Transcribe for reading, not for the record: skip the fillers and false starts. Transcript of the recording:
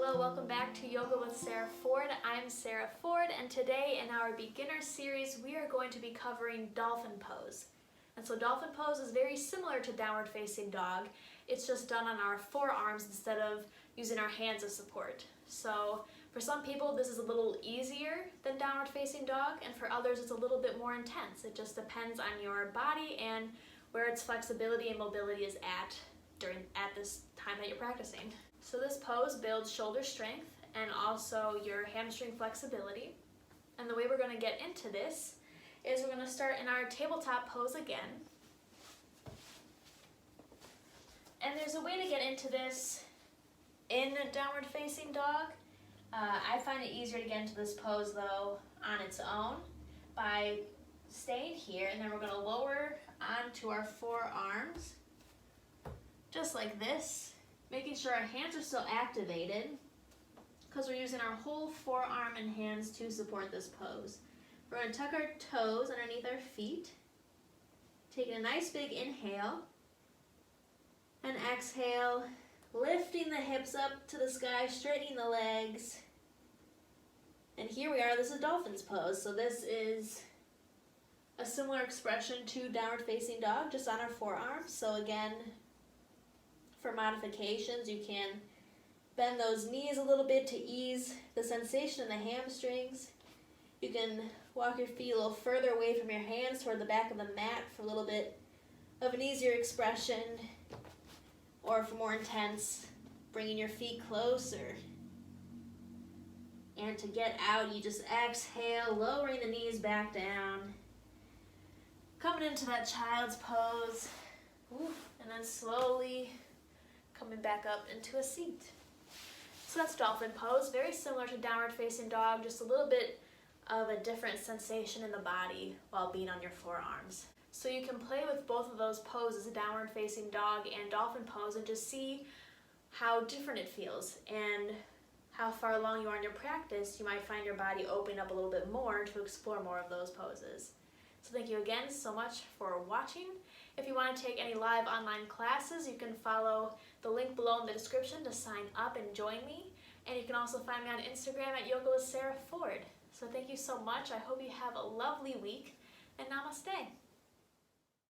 Hello, welcome back to Yoga with Sarah Ford. I'm Sarah Ford, and today in our beginner series we are going to be covering Dolphin Pose. And so Dolphin Pose is very similar to downward facing dog. It's just done on our forearms instead of using our hands as support. So for some people this is a little easier than downward facing dog, and for others it's a little bit more intense. It just depends on your body and where its flexibility and mobility is at this time that you're practicing. So this pose builds shoulder strength and also your hamstring flexibility. And the way we're going to get into this is we're going to start in our tabletop pose again. And there's a way to get into this in a downward facing dog. I find it easier to get into this pose though on its own by staying here, and then we're going to lower onto our forearms just like this, making sure our hands are still activated because we're using our whole forearm and hands to support this pose. We're going to tuck our toes underneath our feet, taking a nice big inhale, and exhale, lifting the hips up to the sky, straightening the legs. And here we are, this is Dolphin's pose. So this is a similar expression to downward facing dog, just on our forearms. So again, for modifications, you can bend those knees a little bit to ease the sensation in the hamstrings. You can walk your feet a little further away from your hands toward the back of the mat for a little bit of an easier expression, or for more intense, bringing your feet closer. And to get out, you just exhale, lowering the knees back down, coming into that child's pose, and then slowly coming back up into a seat. So that's Dolphin Pose, very similar to downward facing dog, just a little bit of a different sensation in the body while being on your forearms. So you can play with both of those poses, a downward facing dog and Dolphin Pose, and just see how different it feels and how far along you are in your practice. You might find your body opening up a little bit more to explore more of those poses. So thank you again so much for watching. If you want to take any live online classes, you can follow the link below in the description to sign up and join me. And you can also find me on Instagram at Yoga with Sarah Ford. So thank you so much. I hope you have a lovely week, and namaste.